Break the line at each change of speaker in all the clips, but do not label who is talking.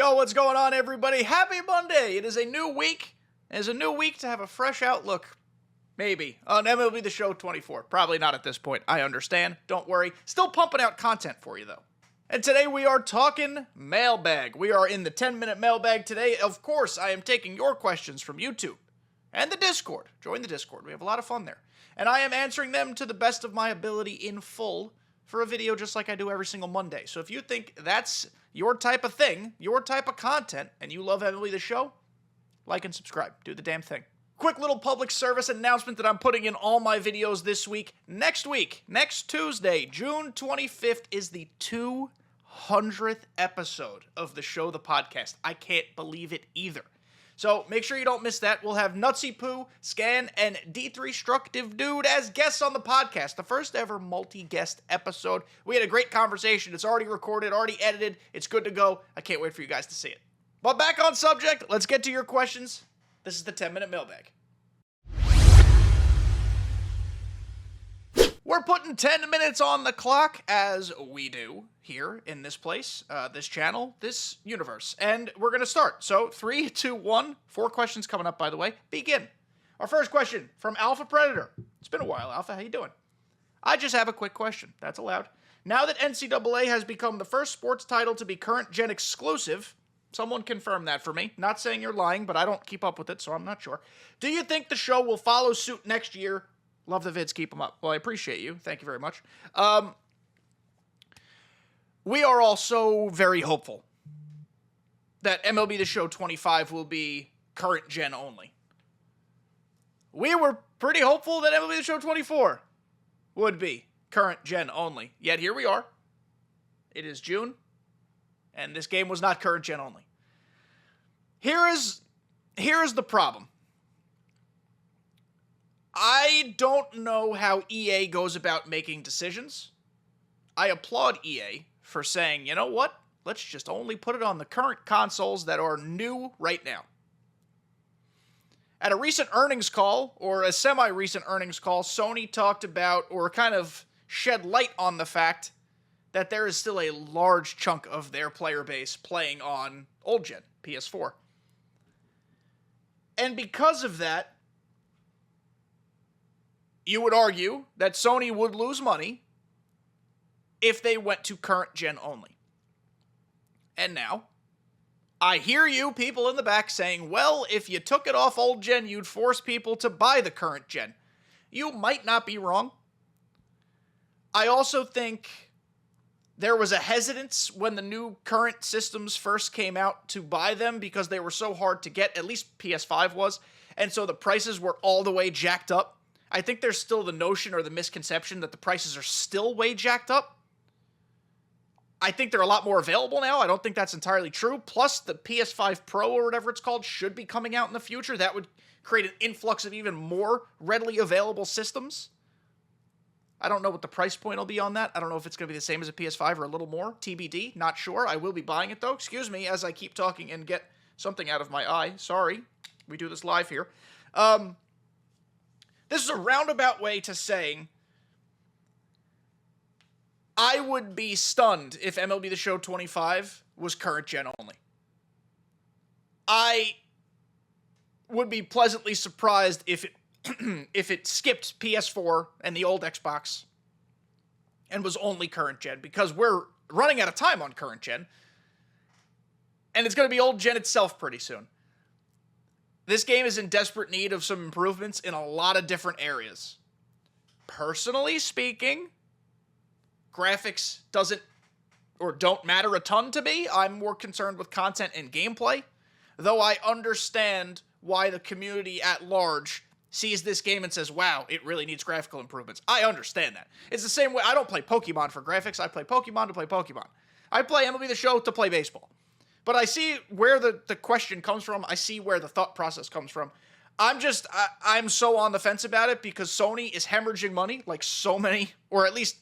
Yo, what's going on, everybody? Happy Monday! It is a new week. It is a new week to have a fresh outlook, maybe, on MLB The Show 24. Probably not at this point. I understand. Don't worry. Still pumping out content for you, though. And today we are talking mailbag. We are in the 10-minute mailbag today. Of course, I am taking your questions from YouTube and the Discord. Join the Discord. We have a lot of fun there. And I am answering them to the best of my ability in full for a video just like I do every single Monday. So if you think that's your type of thing, your type of content, and you love MLB The Show, like and subscribe. Do the damn thing. Quick little public service announcement that I'm putting in all my videos this week. Next Tuesday, June 25th, is the 200th episode of the show, the podcast. I can't believe it either. So make sure you don't miss that. We'll have Nutsy Poo, Scan, and D3structive Dude as guests on the podcast. The first ever multi-guest episode. We had a great conversation. It's already recorded, already edited. It's good to go. I can't wait for you guys to see it. But back on subject, let's get to your questions. This is the 10-minute mailbag. We're putting 10 minutes on the clock, as we do here in this place, this channel, this universe. And we're going to start. So 3, 2, 1, 4 questions coming up, by the way. Begin. Our first question from Alpha Predator. It's been a while, Alpha. How you doing? I just have a quick question. That's allowed. Now that NCAA has become the first sports title to be current gen exclusive, someone confirm that for me. Not saying you're lying, but I don't keep up with it, so I'm not sure. Do you think the show will follow suit next year? Love the vids. Keep them up. Well, I appreciate you. Thank you very much. We are also very hopeful that MLB The Show 25 will be current gen only. We were pretty hopeful that MLB The Show 24 would be current gen only. Yet here we are. It is June, and this game was not current gen only. Here is the problem. I don't know how EA goes about making decisions. I applaud EA for saying, you know what? Let's just only put it on the current consoles that are new right now. At a recent earnings call, or a semi-recent earnings call, Sony talked about, or kind of shed light on the fact that there is still a large chunk of their player base playing on old gen, PS4. And because of that, you would argue that Sony would lose money if they went to current gen only. And now, I hear you people in the back saying, well, if you took it off old gen, you'd force people to buy the current gen. You might not be wrong. I also think there was a hesitance when the new current systems first came out to buy them because they were so hard to get, at least PS5 was, and so the prices were all the way jacked up. I think there's still the notion or the misconception that the prices are still way jacked up. I think they're a lot more available now. I don't think that's entirely true. Plus, the PS5 Pro or whatever it's called should be coming out in the future. That would create an influx of even more readily available systems. I don't know what the price point will be on that. I don't know if it's going to be the same as a PS5 or a little more. TBD. Not sure. I will be buying it, though. Excuse me as I keep talking and get something out of my eye. Sorry. We do this live here. This is a roundabout way to saying I would be stunned if MLB The Show 25 was current gen only. I would be pleasantly surprised if it if it skipped PS4 and the old Xbox and was only current gen, because we're running out of time on current gen, and it's going to be old gen itself pretty soon. This game is in desperate need of some improvements in a lot of different areas. Personally speaking, graphics don't matter a ton to me. I'm more concerned with content and gameplay, though I understand why the community at large sees this game and says, wow, it really needs graphical improvements. I understand that. It's the same way I don't play Pokemon for graphics. I play Pokemon to play Pokemon. I play MLB The Show to play baseball. But I see where the question comes from. I see where the thought process comes from. I'm so on the fence about it because Sony is hemorrhaging money like so many, or at least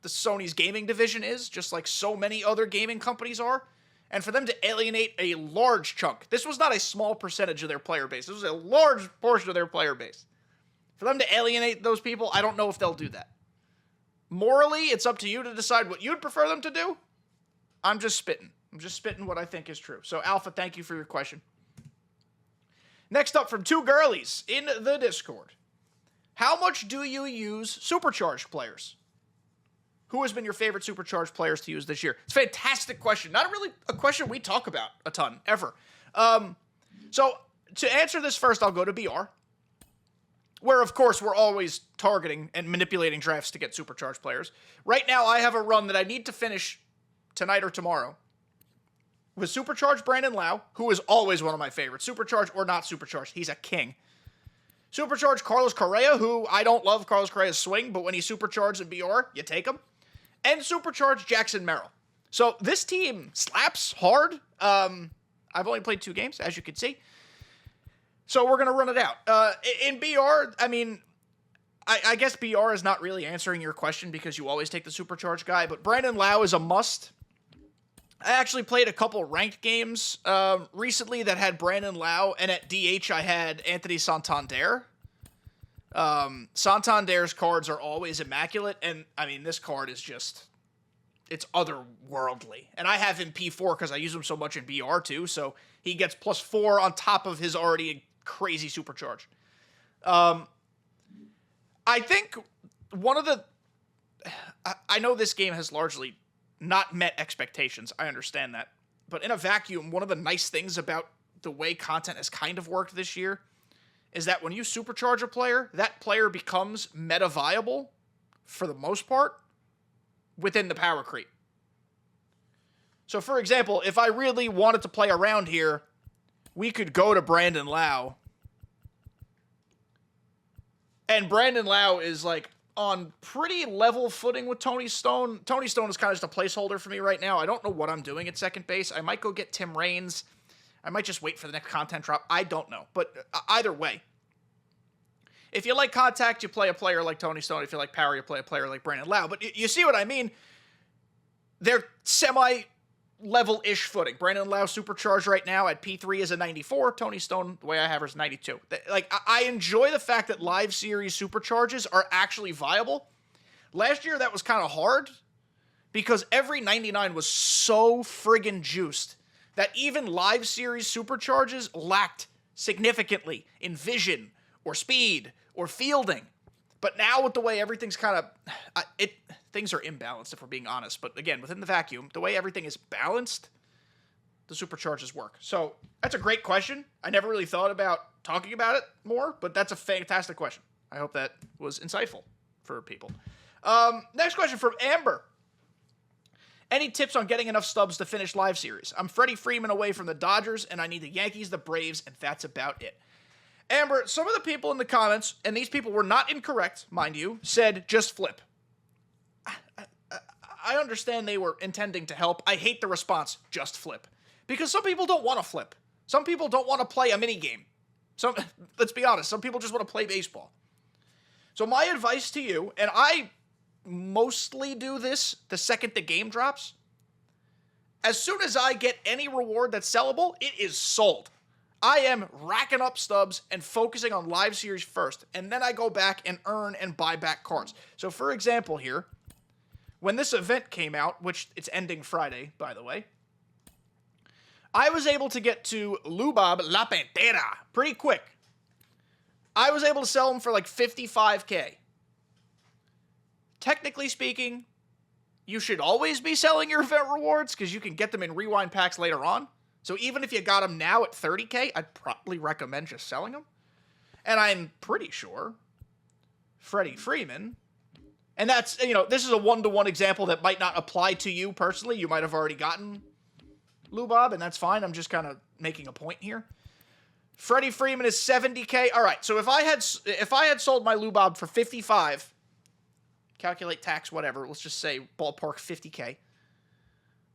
the Sony's gaming division is, just like so many other gaming companies are. And for them to alienate a large chunk, this was not a small percentage of their player base. This was a large portion of their player base. For them to alienate those people, I don't know if they'll do that. Morally, it's up to you to decide what you'd prefer them to do. I'm just spitting. I'm just spitting what I think is true. So, Alpha, thank you for your question. Next up from two girlies in the Discord. How much do you use supercharged players? Who has been your favorite supercharged players to use this year? It's a fantastic question. Not really a question we talk about a ton, ever. So, to answer this first, I'll go to BR. Where, of course, we're always targeting and manipulating drafts to get supercharged players. Right now, I have a run that I need to finish tonight or tomorrow with supercharged Brandon Lau, who is always one of my favorites. Supercharged or not supercharged, he's a king. Supercharged Carlos Correa, who I don't love Carlos Correa's swing, but when he's supercharged in BR, you take him. And supercharged Jackson Merrill. So this team slaps hard. I've only played 2 games, as you can see. So we're going to run it out. In BR, I mean, I guess BR is not really answering your question because you always take the supercharged guy, but Brandon Lau is a must. I actually played a couple ranked games recently that had Brandon Lau, and at DH I had Anthony Santander. Santander's cards are always immaculate, and I mean, this card is just, it's otherworldly. And I have him P4 because I use him so much in BR too, so he gets +4 on top of his already crazy supercharge. I think one of the, I know this game has largely not met expectations. I understand that. But in a vacuum, one of the nice things about the way content has kind of worked this year is that when you supercharge a player, that player becomes meta viable, for the most part, within the power creep. So, for example, if I really wanted to play around here, we could go to Brandon Lau. And Brandon Lau is, like, on pretty level footing with Tony Stone. Tony Stone is kind of just a placeholder for me right now. I don't know what I'm doing at second base. I might go get Tim Raines. I might just wait for the next content drop. I don't know. But either way, if you like contact, you play a player like Tony Stone. If you like power, you play a player like Brandon Lau. But you see what I mean? They're semi-level-ish footing. Brandon Lau supercharged right now at P3 is a 94. Tony Stone, the way I have her, is 92. Like, I enjoy the fact that live series supercharges are actually viable. Last year, that was kind of hard because every 99 was so friggin' juiced that even live series supercharges lacked significantly in vision or speed or fielding. But now with the way everything's kind of, things are imbalanced if we're being honest. But again, within the vacuum, the way everything is balanced, the supercharges work. So that's a great question. I never really thought about talking about it more, but that's a fantastic question. I hope that was insightful for people. Next question from Amber. Any tips on getting enough stubs to finish live series? I'm Freddie Freeman away from the Dodgers, and I need the Yankees, the Braves, and that's about it. Amber, some of the people in the comments, and these people were not incorrect, mind you, said just flip. I understand they were intending to help. I hate the response, just flip. Because some people don't want to flip. Some people don't want to play a minigame. Let's be honest, some people just want to play baseball. So my advice to you, and I mostly do this the second the game drops, as soon as I get any reward that's sellable, it is sold. I am racking up stubs and focusing on live series first, and then I go back and earn and buy back cards. So for example here, when this event came out, which it's ending Friday, by the way, I was able to get to Lubab La Pantera pretty quick. I was able to sell him for like 55K. Technically speaking, you should always be selling your event rewards because you can get them in rewind packs later on. So even if you got them now at 30K, I'd probably recommend just selling them. And I'm pretty sure Freddie Freeman, and that's, this is a one-to-one example that might not apply to you personally. You might have already gotten Lubab, and that's fine. I'm just kind of making a point here. Freddie Freeman is 70K. All right, so if I had sold my Lubab for 55, calculate tax, whatever, let's just say ballpark 50K,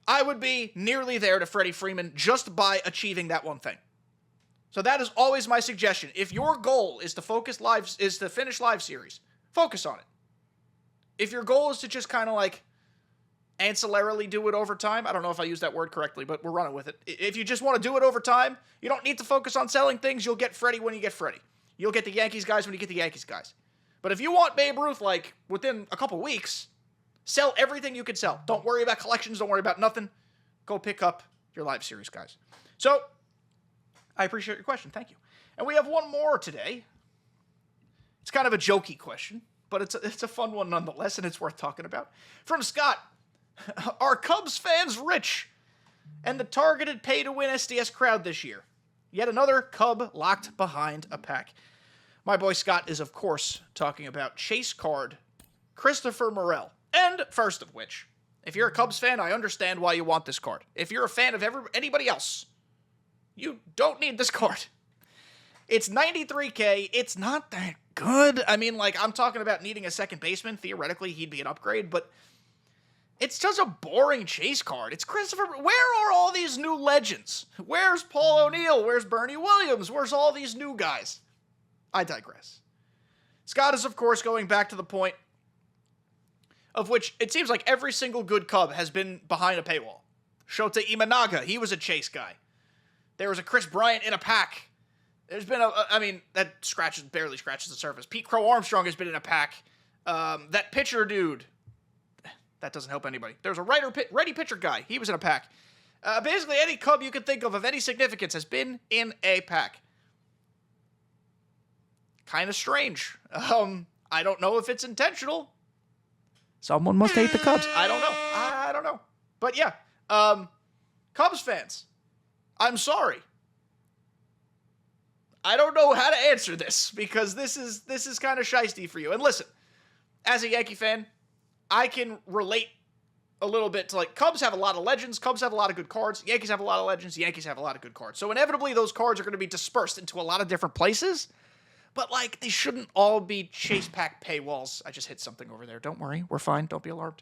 I would be nearly there to Freddie Freeman just by achieving that one thing. So that is always my suggestion. If your goal is to finish live series, focus on it. If your goal is to just kind of like ancillarily do it over time, I don't know if I used that word correctly, but we're running with it. If you just want to do it over time, you don't need to focus on selling things. You'll get Freddie when you get Freddie. You'll get the Yankees guys when you get the Yankees guys. But if you want Babe Ruth like within a couple weeks, sell everything you can sell. Don't worry about collections. Don't worry about nothing. go pick up your live series, guys. So, I appreciate your question. Thank you. And we have one more today. It's kind of a jokey question, but it's a fun one nonetheless, and it's worth talking about. From Scott, are Cubs fans rich? And the targeted pay-to-win SDS crowd this year. Yet another Cub locked behind a pack. My boy Scott is, of course, talking about chase card Christopher Morel. And first of which, if you're a Cubs fan, I understand why you want this card. If you're a fan of anybody else, you don't need this card. It's $93K. It's not that good. I mean, like, I'm talking about needing a second baseman. Theoretically, he'd be an upgrade, but it's just a boring chase card. It's Christopher. Where are all these new legends? Where's Paul O'Neill? Where's Bernie Williams? Where's all these new guys? I digress. Scott is, of course, going back to the point of which it seems like every single good Cub has been behind a paywall. Shota Imanaga, he was a chase guy. There was a Chris Bryant in a pack. There's been that barely scratches the surface. Pete Crow Armstrong has been in a pack. That pitcher dude, that doesn't help anybody. There's a ready pitcher guy. He was in a pack. Basically, any Cub you can think of any significance has been in a pack. Kind of strange. I don't know if it's intentional. Someone must hate the Cubs. I don't know. But yeah, Cubs fans, I'm sorry. I don't know how to answer this because this is kind of shiesty for you. And listen, as a Yankee fan, I can relate a little bit to, like, Cubs have a lot of legends. Cubs have a lot of good cards. Yankees have a lot of legends. Yankees have a lot of good cards. So inevitably, those cards are going to be dispersed into a lot of different places. But, like, they shouldn't all be chase pack paywalls. I just hit something over there. Don't worry. We're fine. Don't be alarmed.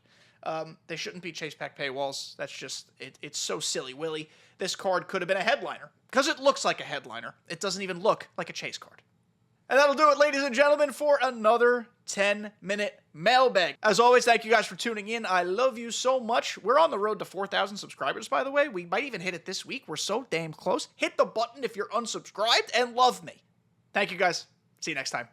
They shouldn't be chase pack paywalls. That's just, it's so silly willy. This card could have been a headliner because it looks like a headliner. It doesn't even look like a chase card. And that'll do it, ladies and gentlemen, for another 10-minute mailbag. As always, thank you guys for tuning in. I love you so much. We're on the road to 4,000 subscribers, by the way. We might even hit it this week. We're so damn close. Hit the button if you're unsubscribed and love me. Thank you, guys. See you next time.